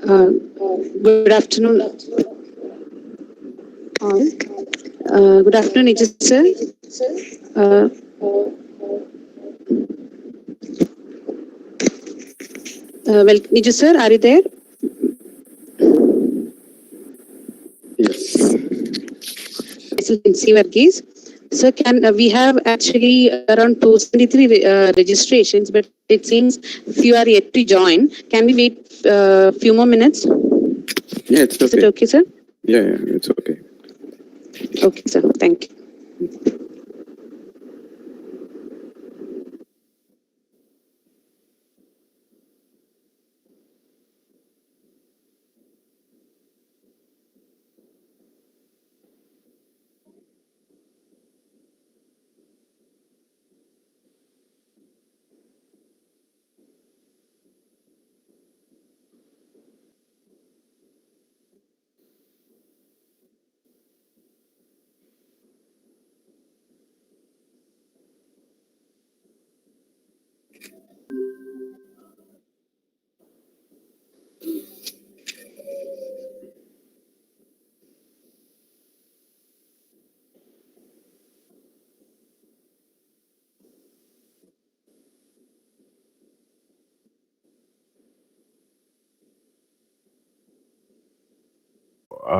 Good afternoon. Good afternoon, Niju sir. Uh, Niju sir, are you there? Yes. Excellency Varghese. So we have actually around 273 registrations, but it seems few are yet to join. Can we wait a few more minutes? Yeah, it's okay. Is it okay, sir? Yeah, it's okay. Okay, sir. Thank you.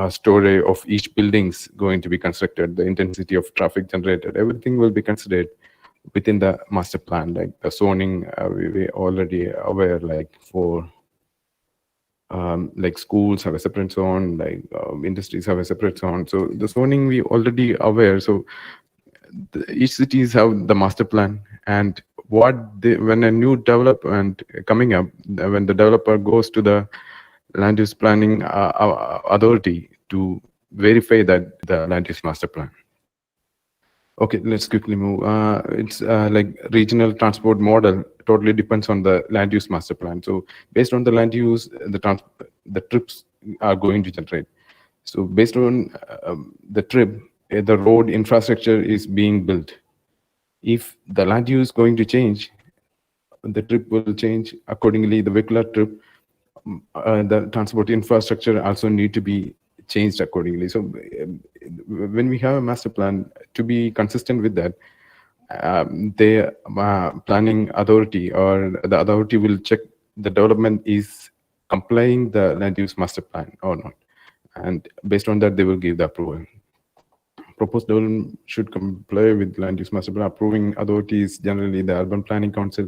Story of each building's going to be constructed, the intensity of traffic generated, everything will be considered within the master plan. Like the zoning, we already aware, like for like schools have a separate zone, like industries have a separate zone. So the zoning we already aware. So each cities have the master plan, and when a new development coming up, when the developer goes to the land use planning authority to verify that the land use master plan. Okay, let's quickly move. It's like regional transport model totally depends on the land use master plan. So based on the land use, the trips are going to generate. So based on the trip, the road infrastructure is being built. If the land use is going to change, the trip will change accordingly. The vehicular trip, the transport infrastructure also need to be changed accordingly. So when we have a master plan, to be consistent with that, the planning authority or the authority will check the development is complying the land use master plan or not, and based on that they will give the approval. Proposed development should comply with land use master plan. Approving authority is generally the urban planning council,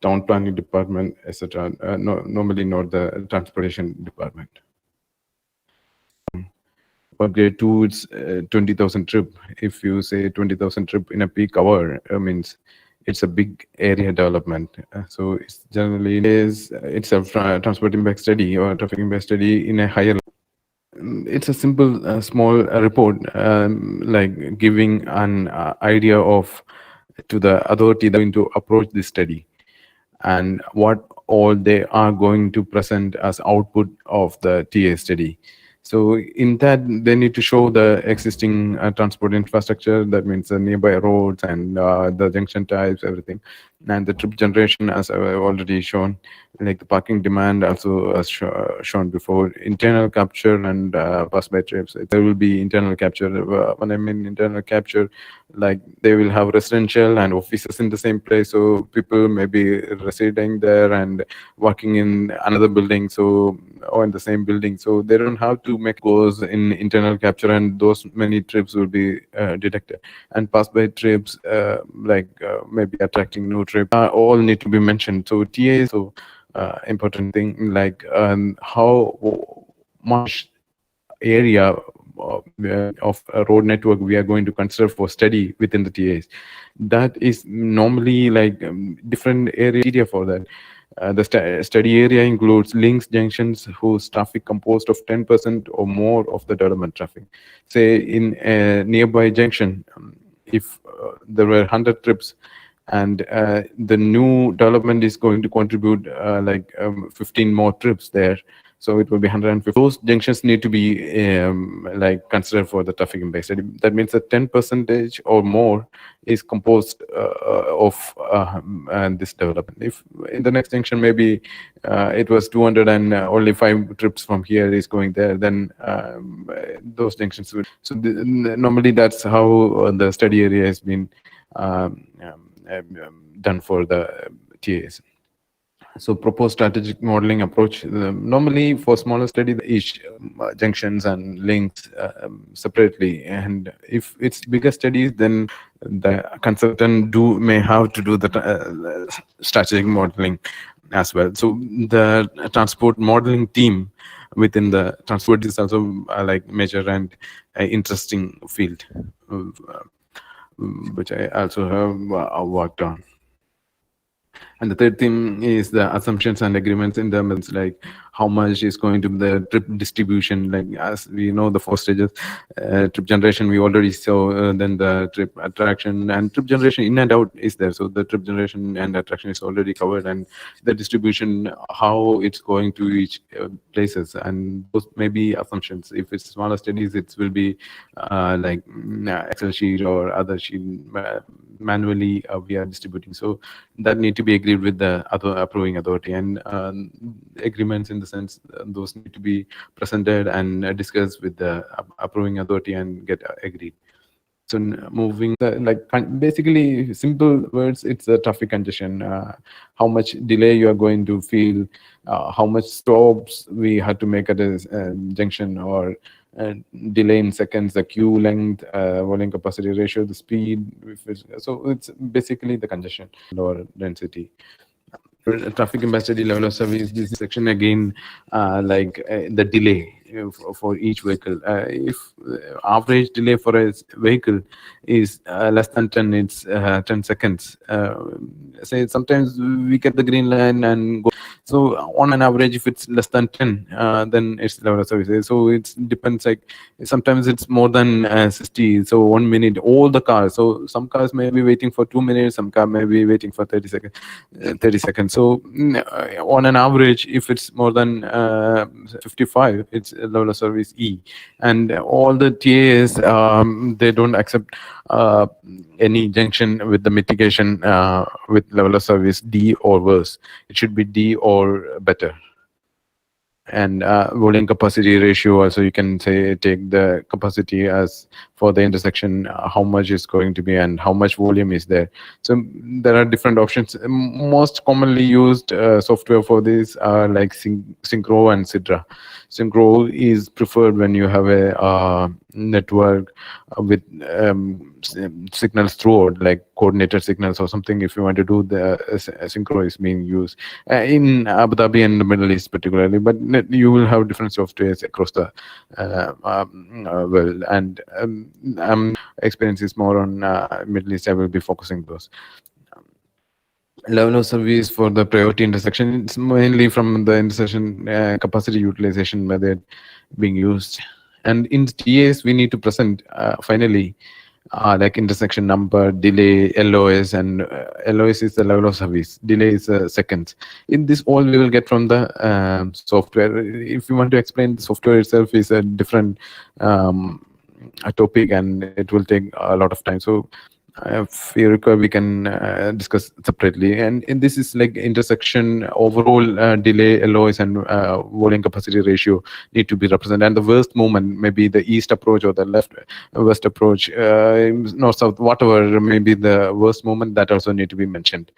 town planning department, etc. Normally not the transportation department. For grade 2, it's 20,000 trip. If you say 20,000 trip in a peak hour, means it's a big area development. So it's generally it's a transport impact study or traffic impact study in a higher. It's a simple, small report, like giving an idea of to the authority that going to approach this study and what all they are going to present as output of the TA study. So in that, they need to show the existing transport infrastructure. That means the nearby roads and the junction types, everything. And the trip generation, as I've already shown, like the parking demand also as shown before. Internal capture and pass-by trips. There will be internal capture. When I mean internal capture, like they will have residential and offices in the same place. So people may be residing there and working in another building, so or in the same building. So they don't have to make goes in internal capture, and those many trips will be detected. And pass-by trips, maybe attracting new trips, all need to be mentioned. So TA is so important thing, like how much area of a road network we are going to consider for study within the TAs. That is normally like different area for that. The study area includes links, junctions whose traffic composed of 10% or more of the development traffic. Say in a nearby junction, if there were 100 trips and the new development is going to contribute 15 more trips there. So it will be 150. Those junctions need to be like considered for the traffic impact study. That means that 10% or more is composed of this development. If in the next junction maybe it was 200 and only 5 trips from here is going there, then those junctions would. So normally that's how the study area has been done for the TAs. So proposed strategic modeling approach, normally for smaller study, each junctions and links separately. And if it's bigger studies, then the consultant may have to do the strategic modeling as well. So the transport modeling team within the transport is also like major and interesting field, which I also have worked on. And the third thing is the assumptions and agreements in them. It's like how much is going to be the trip distribution. Like as we know, the 4 stages, trip generation we already saw, then the trip attraction and trip generation in and out is there. So the trip generation and attraction is already covered, and the distribution, how it's going to each places, and those may be assumptions. If it's smaller studies, it will be like Excel sheet or other sheet manually we are distributing. So that need to be agreed with the other approving authority, and agreements in the sense those need to be presented and discussed with the approving authority and get agreed. So moving like basically simple words, it's a traffic congestion, how much delay you are going to feel, how much stops we had to make at a junction, or delay in seconds, the queue length, volume capacity ratio, the speed. So it's basically the congestion or density. Traffic impact study level of service, this section again, like the delay for each vehicle. If average delay for a vehicle is less than 10, it's 10 seconds. Say sometimes we get the green line and go. So on an average, if it's less than 10, then it's level of service. So it depends. Like sometimes it's more than 60. So 1 minute, all the cars. So some cars may be waiting for 2 minutes. Some car may be waiting for 30 seconds. 30 seconds. So on an average, if it's more than 55, it's a level of service E. And all the TAs, they don't accept any junction with the mitigation with level of service D or worse. It should be D or better. And volume capacity ratio, also you can say take the capacity as for the intersection, how much is going to be and how much volume is there. So there are different options. Most commonly used software for this are like Synchro and Sidra. Synchro is preferred when you have a network with signals throughout, like coordinated signals or something. If you want to do the Synchro is being used in Abu Dhabi and the Middle East particularly, but you will have different softwares across the world. And experience is more on Middle East. I will be focusing those. Level of service for the priority intersection, it's mainly from the intersection capacity utilization method being used. And in TAs, we need to present finally like intersection number, delay, LOS, and LOS is the level of service. Delay is seconds. In this, all we will get from the software. If you want to explain, the software itself is a different topic, and it will take a lot of time. So if you require, we can discuss separately. And this is like intersection overall delay, LOS, and volume capacity ratio need to be represented. And the worst moment, maybe the east approach or the west approach, north south, whatever, maybe the worst moment, that also need to be mentioned.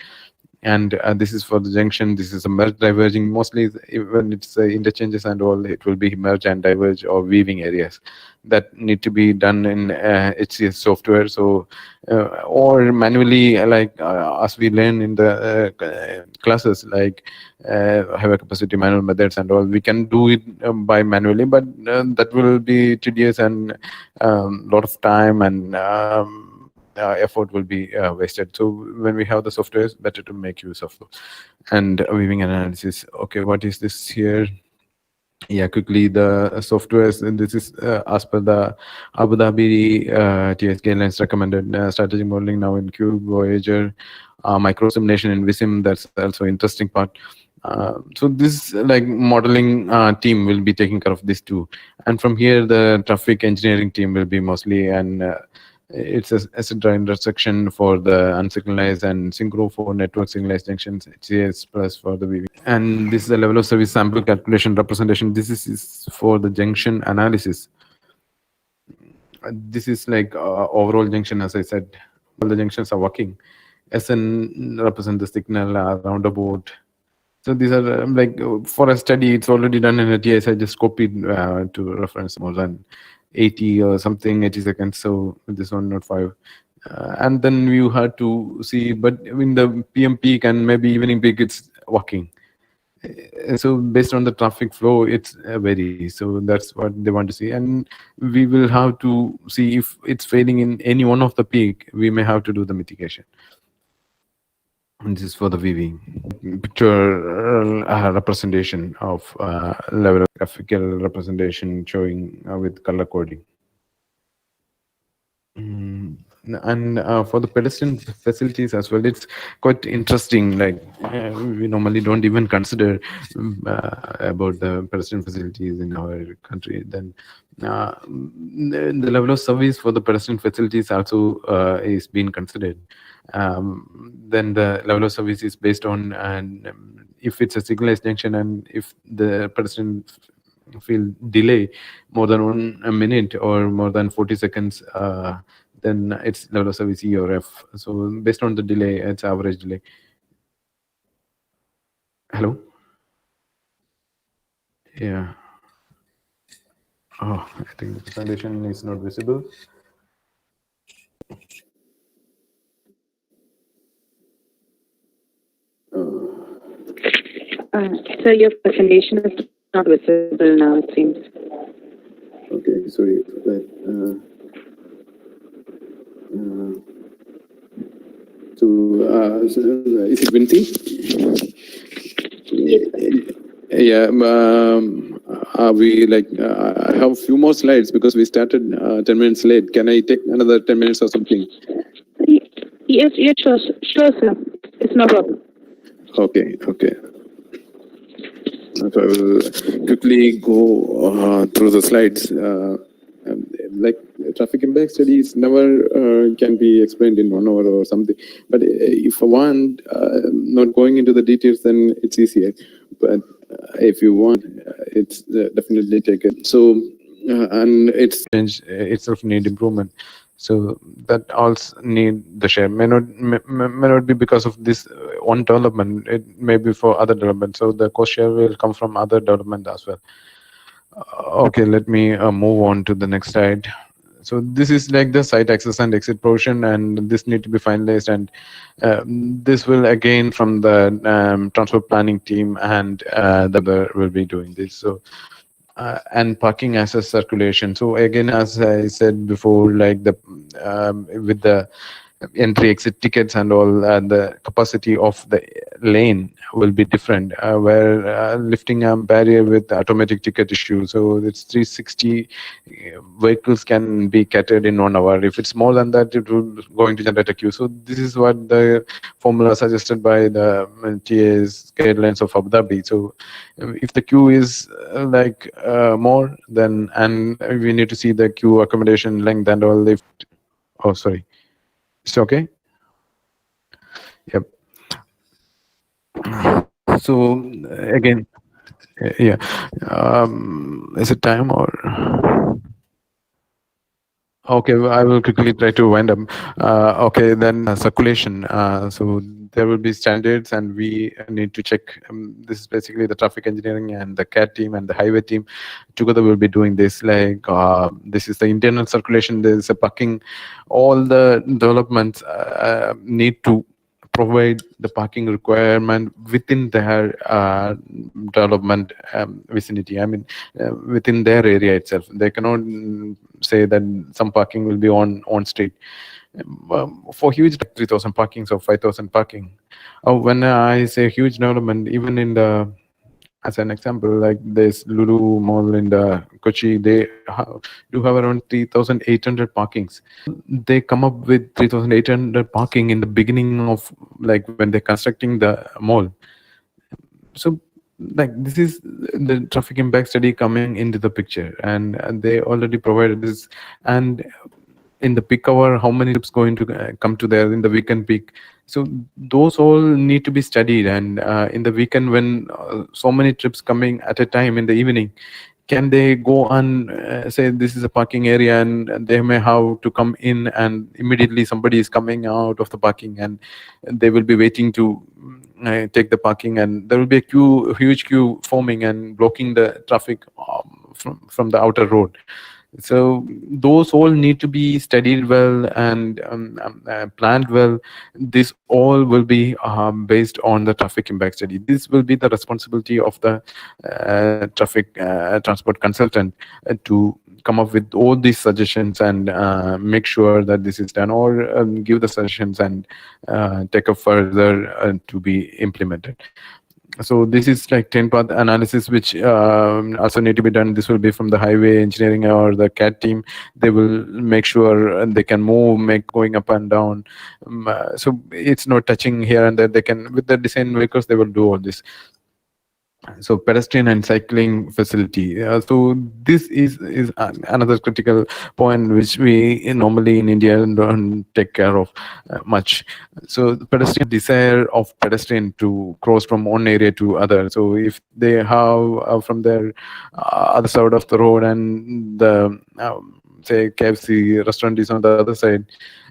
And this is for the junction. This is a merge diverging. Mostly when it's interchanges and all, it will be merge and diverge or weaving areas that need to be done in HCS software. So or manually, like as we learn in the classes, like high capacity manual methods and all, we can do it by manually, but that will be tedious and lot of time and effort will be wasted. So when we have the software, it's better to make use of those. And weaving analysis. Okay, what is this here? Yeah, quickly, the softwares, and this is as per the Abu Dhabi TS guidelines recommended strategic modeling now in Cube, Voyager, micro simulation in Vissim. That's also interesting part. So this like modeling team will be taking care of this too, and from here the traffic engineering team will be mostly, and it's a asset intersection for the unsignalized and synchro for network signalized junctions, HCS plus for the VV. And this is the level of service sample calculation representation. This is for the junction analysis. This is like overall junction, as I said, all the junctions are working. SN represent the signal roundabout. So these are like for a study, it's already done in a TS. I just copied to reference more than 80 or something, 80 seconds. So this one, not 5. And then you had to see, but in the PM peak and maybe evening peak, it's working. So based on the traffic flow, it's varies. So that's what they want to see. And we will have to see if it's failing in any one of the peak, we may have to do the mitigation. And this is for the VV. Picture representation of level of graphical representation showing with color coding. And for the pedestrian facilities as well, it's quite interesting. Like we normally don't even consider about the pedestrian facilities in our country. Then the level of service for the pedestrian facilities also is being considered. Then the level of service is based on if it's a signalized junction and if the pedestrian feel delay more than 1 minute or more than 40 seconds, then it's level of service E or F. So based on the delay, it's average delay. Hello? Yeah. Oh, I think the presentation is not visible. So your presentation is not visible now, it seems. Okay, sorry for that. So is it Vinci? Yeah. Are we like? I have a few more slides because we started 10 minutes late. Can I take another 10 minutes or something? Yes, sure, sir. It's no problem. Okay. So I will quickly go through the slides. Like traffic impact studies never can be explained in 1 hour or something. But if I want, not going into the details, then it's easier. But if you want, it's definitely take it. So and it's Change itself need improvement. So that also need the share. May not be because of this one development. It may be for other development. So the cost share will come from other development as well. Okay, let me move on to the next slide. So this is like the site access and exit portion, and this need to be finalized. And this will again from the transport planning team, and the other will be doing this. So and parking access circulation. So again, as I said before, like the with the entry exit tickets and all, the capacity of the lane will be different, where lifting a barrier with automatic ticket issue, so it's 360 vehicles can be catered in 1 hour. If it's more than that, it will going to generate a queue. So this is what the formula suggested by the TA's guidelines of Abu Dhabi. So if the queue is more, then and we need to see the queue accommodation length and all. If sorry, it's okay. Yep. So again, yeah. Is it time or? Okay, I will quickly try to wind up. Okay, then circulation. So there will be standards, and we need to check. This is basically the traffic engineering and the CAT team and the highway team together will be doing this. Like this is the internal circulation. There is a parking. All the developments need to provide the parking requirement within their development vicinity. I mean, within their area itself. They cannot say that some parking will be on street. For huge 3,000 parkings or 5,000 parking. When I say huge development, even in the as an example, like this Lulu Mall in the Kochi, they do have around 3,800 parkings. They come up with 3,800 parking in the beginning of like when they're constructing the mall. So like this is the traffic impact study coming into the picture, and they already provided this. And in the peak hour, how many trips going to come to there in the weekend peak? So those all need to be studied. And in the weekend, when so many trips coming at a time in the evening, can they go on, say this is a parking area, and they may have to come in, and immediately somebody is coming out of the parking, and they will be waiting to take the parking, and there will be a huge queue forming and blocking the traffic from the outer road. So those all need to be studied well and planned well. This all will be based on the traffic impact study. This will be the responsibility of the traffic transport consultant to come up with all these suggestions and make sure that this is done, or give the suggestions and take up further to be implemented. So this is like 10 path analysis, which also need to be done. This will be from the highway engineering or the CAD team. They will make sure they can move, make going up and down. So it's not touching here and there. They can, with the design vehicles, they will do all this. So pedestrian and cycling facility. So this is another critical point which we normally in India don't take care of much. So the pedestrian desire of pedestrian to cross from one area to other. So if they have from their other side of the road, and the say KFC restaurant is on the other side,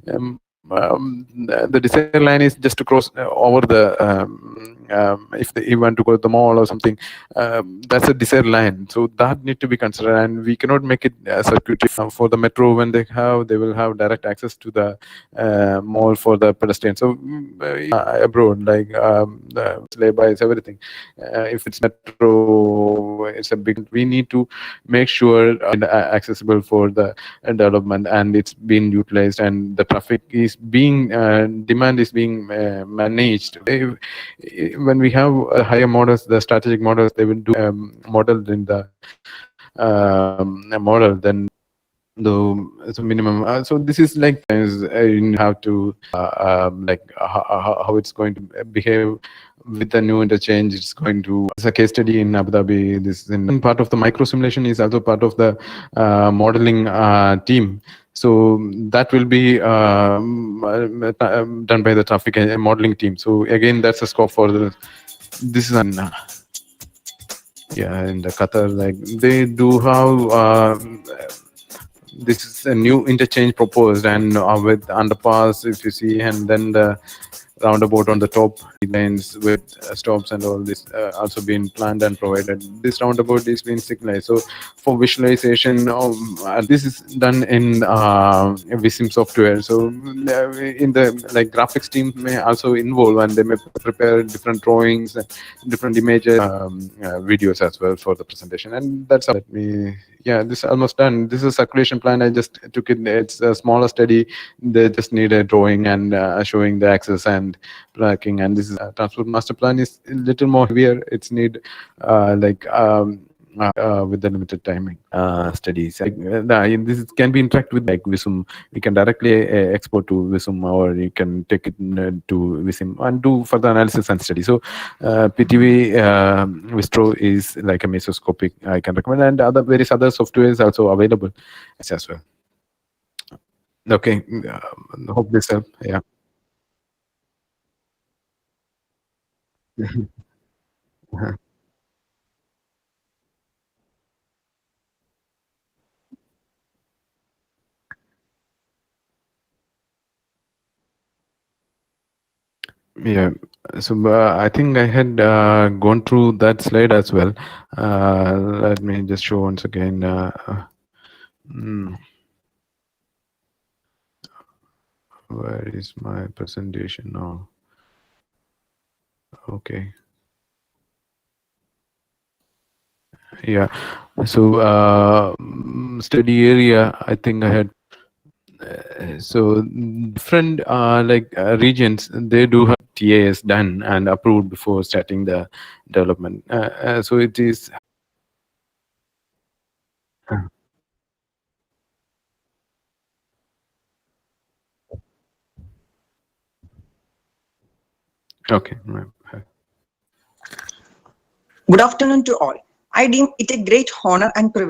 the desire line is just to cross over the if you want to go to the mall or something, that's a desire line. So that need to be considered, and we cannot make it circuitry for the metro. When they will have direct access to the mall for the pedestrian. So abroad, like the laybys, everything, if it's metro, it's a big, we need to make sure accessible for the development, and it's being utilized, and the traffic is being demand is being managed. When we have higher models, the strategic models, they will do modeled in the model, then the minimum. So this is like you have to like how it's going to behave with the new interchange. It's going to, it's a case study in Abu Dhabi. This is in part of the micro simulation, is also part of the modeling team. So that will be done by the traffic modeling team. So again, that's a scope for the, this is an yeah, in the Qatar, like they do have this is a new interchange proposed, and with underpass, if you see, and then the roundabout on the top lanes with stops and all this also being planned and provided. This roundabout is being signalized. So for visualization, this is done in Visim software. So in the like graphics team may also involve, and they may prepare different drawings, different images, videos as well for the presentation. And that's how, let me, yeah, this is almost done. This is a circulation plan. I just took it. It's a smaller study. They just need a drawing and showing the access and tracking. And this is transport master plan is a little more heavier. It's need like with the limited timing studies. This can be interacted with like Visum. You can directly export to Visum, or you can take it to Visum and do further analysis and study. So PTV Vistro is like a mesoscopic, I can recommend, and other various other softwares also available as well. Okay, hope this help. Yeah. Yeah, so I think I had gone through that slide as well. Let me just show once again. Where is my presentation now? Okay. Yeah. So study area, I think I had. So different like regions, they do have TAS done and approved before starting the development. So it is. Okay. Right. Good afternoon to all. I deem it a great honor and privilege